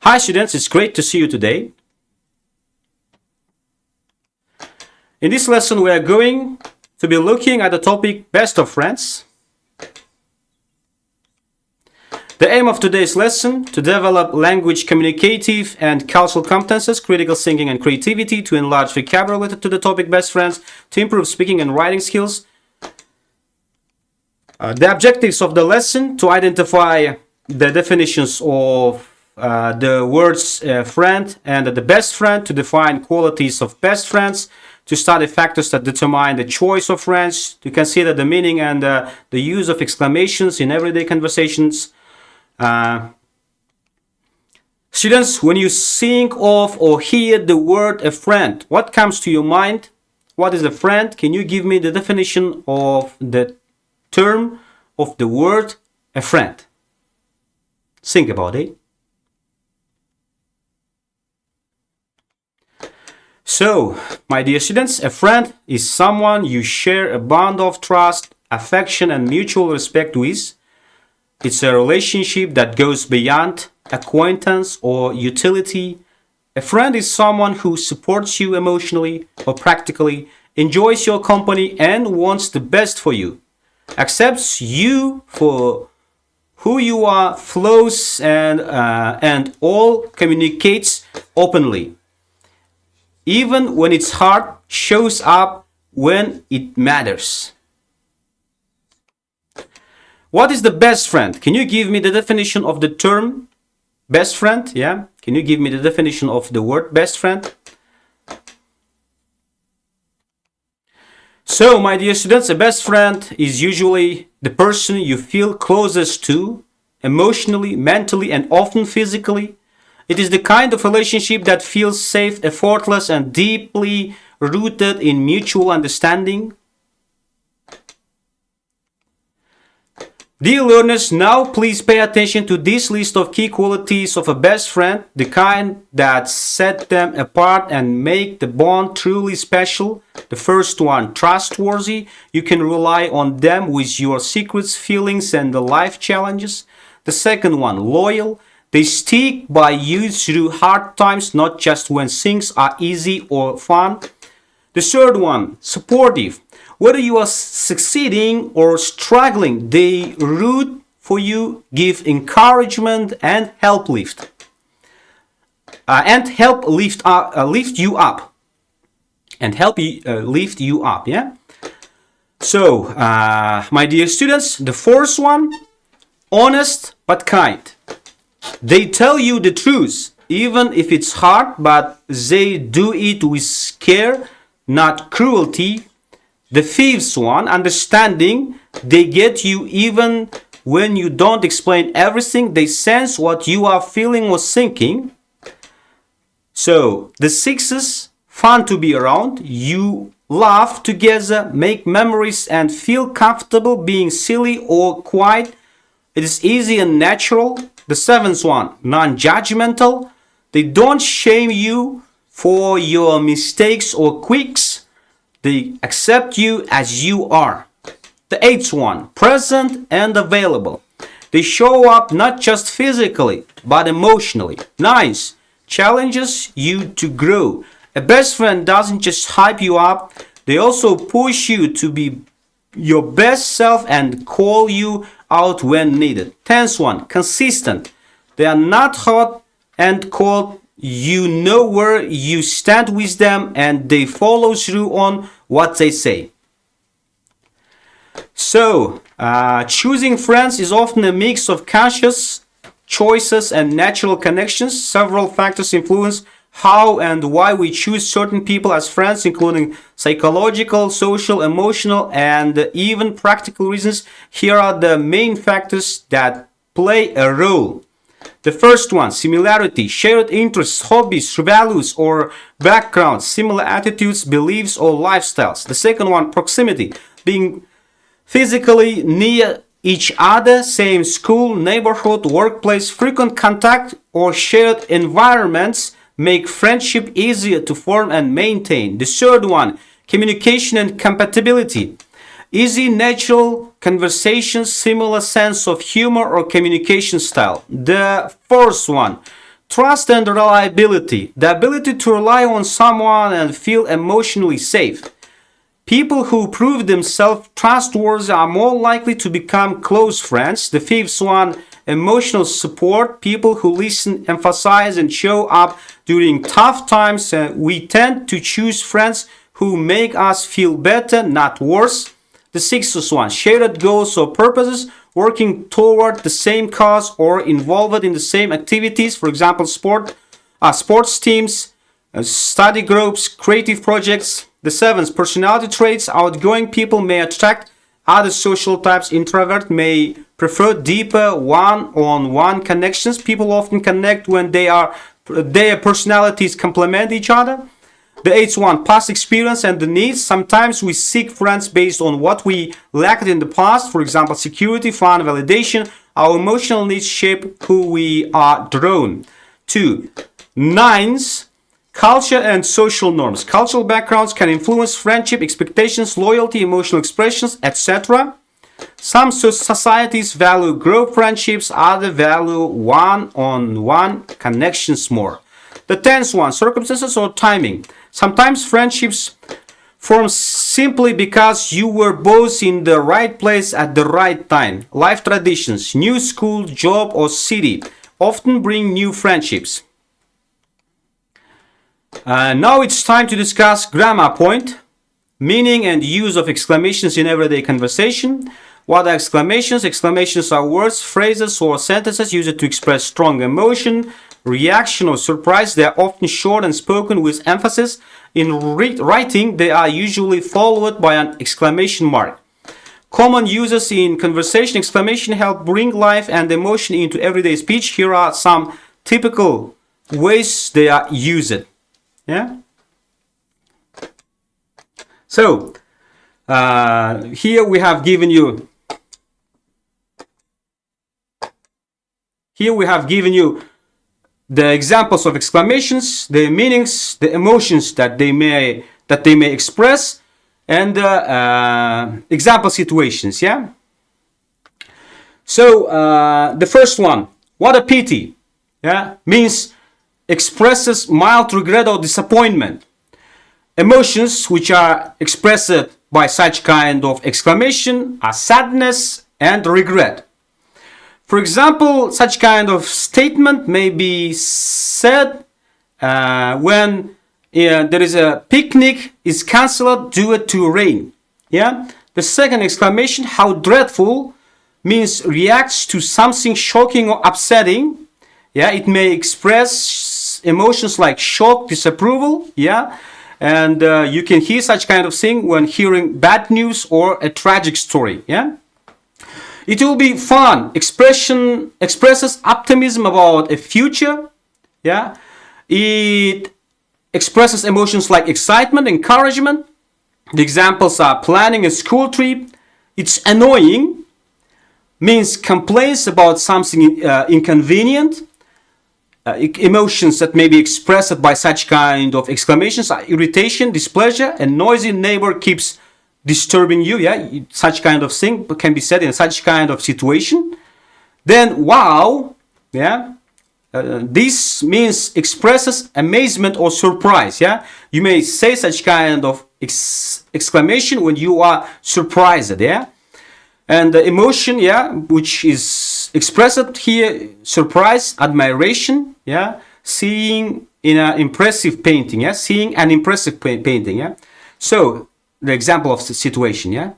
Hi students, it's great to see you today. In this lesson we are going to be looking at the topic best of friends. The aim of today's lesson to develop language communicative and cultural competences, critical thinking and creativity, to enlarge vocabulary related to the topic best friends, to improve speaking and writing skills. The objectives of the lesson: to identify the definitions of the words friend and the best friend, to define qualities of best friends, to study factors that determine the choice of friends, to consider the meaning and the use of exclamations in everyday conversations. Students, when you think of or hear the word a friend, what comes to your mind? What is a friend? Can you give me the definition of the term of the word a friend? Think about it. So, my dear students, a friend is someone you share a bond of trust, affection, and mutual respect with. It's a relationship that goes beyond acquaintance or utility. A friend is someone who supports you emotionally or practically, enjoys your company, and wants the best for you, accepts you for who you are, flows and all communicates openly. Even when it's hard, shows up when it matters. What is the best friend? Can you give me the definition of the term best friend? Yeah? Can you give me the definition of the word best friend? So, my dear students, a best friend is usually the person you feel closest to, emotionally, mentally, and often physically. It is the kind of relationship that feels safe, effortless, and deeply rooted in mutual understanding. Dear learners, now please pay attention to this list of key qualities of a best friend, the kind that set them apart and make the bond truly special. The first one, trustworthy. You can rely on them with your secrets, feelings, and the life challenges. The second one, loyal. They stick by you through hard times, not just when things are easy or fun. The third one, supportive. Whether you are succeeding or struggling, they root for you, give encouragement, and help lift you up. Yeah. So, my dear students, the fourth one, honest but kind. They tell you the truth, even if it's hard, but they do it with care, not cruelty. The fifth one, understanding. They get you even when you don't explain everything. They sense what you are feeling or thinking. So, the sixth, fun to be around. You laugh together, make memories, and feel comfortable being silly or quiet. It is easy and natural. The seventh one, non-judgmental. They don't shame you for your mistakes or quirks. They accept you as you are. The eighth one, present and available. They show up not just physically, but emotionally. Ninth, challenges you to grow. A best friend doesn't just hype you up, they also push you to be your best self and call you out when needed. 10th one, consistent. They are not hot and cold. You know where you stand with them and they follow through on what they say. So, choosing friends is often a mix of conscious choices and natural connections. Several factors influence how and why we choose certain people as friends, including psychological, social, emotional, and even practical reasons. Here are the main factors that play a role. The first one, similarity, shared interests, hobbies, values, or backgrounds, similar attitudes, beliefs, or lifestyles. The second one, proximity, being physically near each other, same school, neighborhood, workplace, frequent contact, or shared environments make friendship easier to form and maintain. The third one, communication and compatibility. Easy, natural conversations, similar sense of humor or communication style. The fourth one, Trust and reliability. The ability to rely on someone and feel emotionally safe. People who prove themselves trustworthy are more likely to become close friends. The fifth one, emotional support. People who listen, emphasize, and show up during tough times. We tend to choose friends who make us feel better, not worse. The sixth one, shared goals or purposes, working toward the same cause or involved in the same activities. For example, sports teams, study groups, creative projects. The seventh, personality traits. Outgoing people may attract other social types. Introvert may prefer deeper one-on-one connections. People often connect when their personalities complement each other. The eighth one, past experience and the needs. Sometimes we seek friends based on what we lacked in the past. For example, security, fun, validation. Our emotional needs shape who we are drawn to. Ninth, culture and social norms. Cultural backgrounds can influence friendship, expectations, loyalty, emotional expressions, etc. Some societies value group friendships, others value one-on-one connections more. The 10th one, circumstances or timing. Sometimes friendships form simply because you were both in the right place at the right time. Life traditions, new school, job, or city often bring new friendships. Now it's time to discuss grammar point, meaning and use of exclamations in everyday conversation. What are exclamations? Exclamations are words, phrases, or sentences used to express strong emotion, reaction, or surprise. They are often short and spoken with emphasis. In writing, they are usually followed by an exclamation mark. Common uses in conversation. Exclamation help bring life and emotion into everyday speech. Here are some typical ways they are used. Yeah. So here we have given you the examples of exclamations, the meanings, the emotions that they may express, and example situations. Yeah. So the first one, what a pity. Yeah, means expresses mild regret or disappointment. Emotions which are expressed by such kind of exclamation are sadness and regret. For example, such kind of statement may be said when there is a picnic is cancelled due to rain. Yeah. The second exclamation, how dreadful, means reacts to something shocking or upsetting. Yeah. It may express emotions like shock, disapproval. Yeah. And you can hear such kind of thing when hearing bad news or a tragic story. Yeah. It will be fun. Expresses optimism about a future. Yeah. It expresses emotions like excitement, encouragement. The examples are planning a school trip. It's annoying. Means complaints about something inconvenient. Emotions that may be expressed by such kind of exclamations are irritation, displeasure. A noisy neighbor keeps disturbing you. Yeah, such kind of thing can be said in such kind of situation. Then wow. Yeah, this means expresses amazement or surprise. Yeah, you may say such kind of exclamation when you are surprised. Yeah. And the emotion, yeah, which is expressed here, surprise, admiration, yeah, seeing in an impressive painting, yeah, seeing an impressive painting, yeah. So the example of the situation, yeah,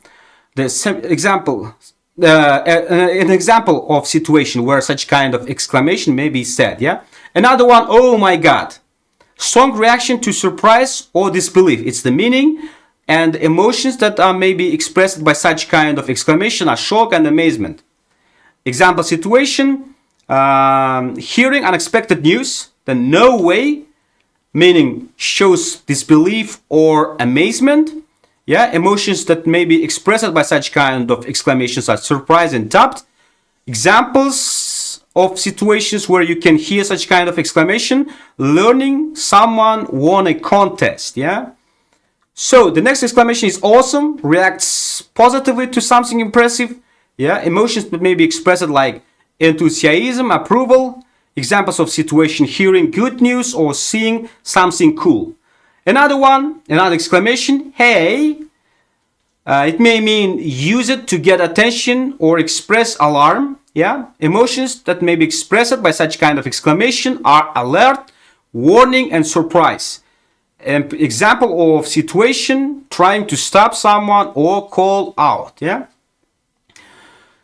the example, an example of situation where such kind of exclamation may be said, yeah. Another one, oh my God, strong reaction to surprise or disbelief. It's the meaning. And emotions that are maybe expressed by such kind of exclamation are shock and amazement. Example situation, hearing unexpected news, then no way, meaning shows disbelief or amazement. Yeah, emotions that may be expressed by such kind of exclamations are surprise and doubt. Examples of situations where you can hear such kind of exclamation, learning someone won a contest. Yeah. So the next exclamation is awesome, reacts positively to something impressive. Yeah, emotions that may be expressed like enthusiasm, approval. Examples of situation: hearing good news or seeing something cool. Another exclamation, hey. It may mean use it to get attention or express alarm. Yeah, emotions that may be expressed by such kind of exclamation are alert, warning, and surprise. An example of situation: trying to stop someone or call out. Yeah.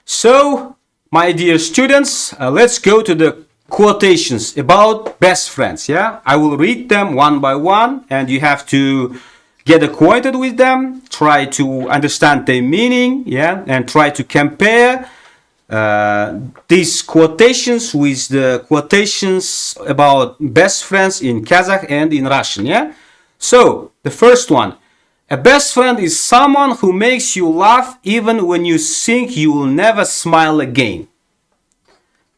So, my dear students, let's go to the quotations about best friends. Yeah, I will read them one by one, and you have to get acquainted with them, try to understand their meaning, yeah, and try to compare these quotations with the quotations about best friends in Kazakh and in Russian, yeah. So the first one: a best friend is someone who makes you laugh even when you think you will never smile again.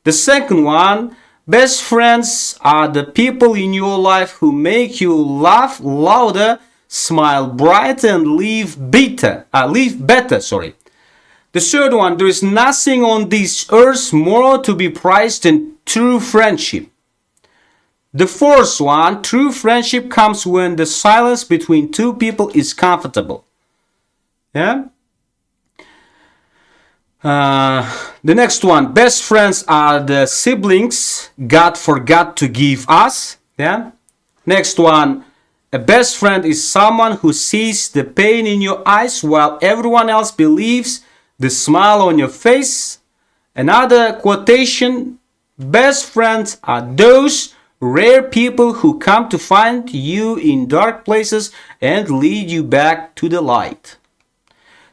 The second one: best friends are the people in your life who make you laugh louder, smile brighter, and live better. The third one: there is nothing on this earth more to be prized than true friendship. The fourth one: true friendship comes when the silence between two people is comfortable. Yeah. The next one: best friends are the siblings God forgot to give us. Yeah. Next one: a best friend is someone who sees the pain in your eyes while everyone else believes the smile on your face. Another quotation: best friends are those rare people who come to find you in dark places and lead you back to the light.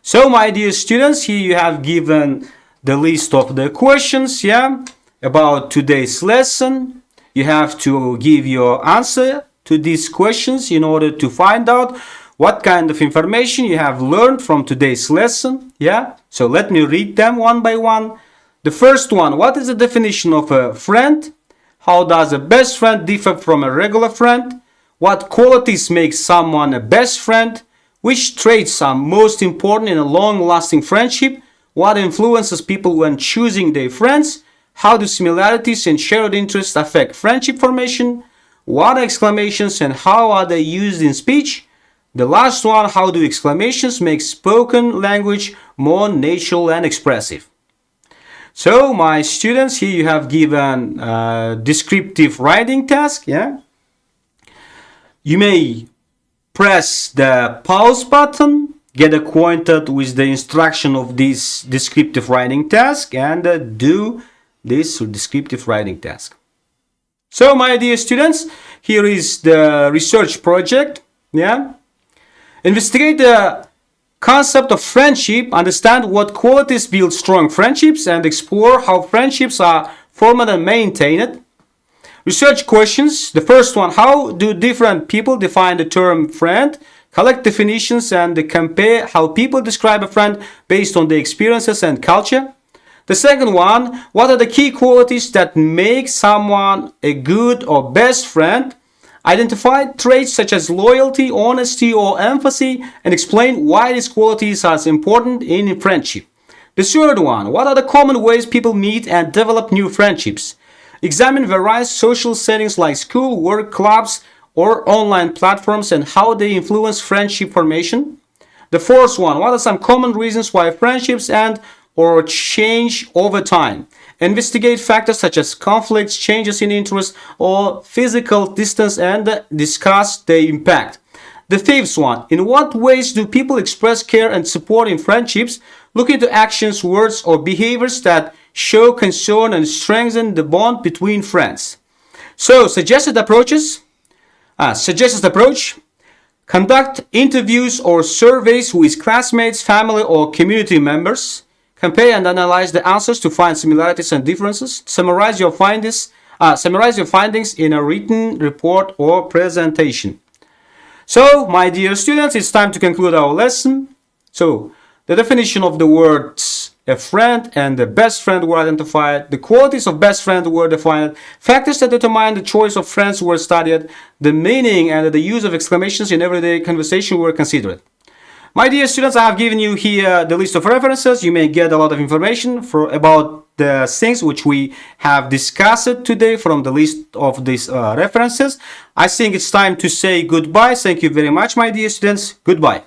So, my dear students, here you have given the list of the questions, yeah, about today's lesson. You have to give your answer to these questions in order to find out what kind of information you have learned from today's lesson, yeah. So let me read them one by one. The first one: what is the definition of a friend? How does a best friend differ from a regular friend? What qualities make someone a best friend? Which traits are most important in a long-lasting friendship? What influences people when choosing their friends? How do similarities and shared interests affect friendship formation? What are exclamations and how are they used in speech? The last one: how do exclamations make spoken language more natural and expressive? So, my students, here you have given a descriptive writing task, yeah? You may press the pause button, get acquainted with the instruction of this descriptive writing task, and do this descriptive writing task. So, my dear students, here is the research project, yeah? Investigate the concept of friendship, understand what qualities build strong friendships, and explore how friendships are formed and maintained. Research questions. The first one: how do different people define the term friend? Collect definitions and compare how people describe a friend based on their experiences and culture. The second one: what are the key qualities that make someone a good or best friend? Identify traits such as loyalty, honesty, or empathy, and explain why these qualities are important in friendship. The third one: what are the common ways people meet and develop new friendships? Examine various social settings like school, work, clubs, or online platforms and how they influence friendship formation. The fourth one: what are some common reasons why friendships end or change over time? Investigate factors such as conflicts, changes in interest, or physical distance and discuss their impact. The fifth one: in what ways do people express care and support in friendships? Look into actions, words, or behaviors that show concern and strengthen the bond between friends. So, suggested approach: conduct interviews or surveys with classmates, family, or community members. Compare and analyze the answers to find similarities and differences. Summarize your findings in a written report or presentation. So, my dear students, it's time to conclude our lesson. So, the definition of the words a friend and the best friend were identified. The qualities of best friend were defined. Factors that determine the choice of friends were studied. The meaning and the use of exclamations in everyday conversation were considered. My dear students, I have given you here the list of references. You may get a lot of information about the things which we have discussed today from the list of these references. I think it's time to say goodbye. Thank you very much, my dear students. Goodbye.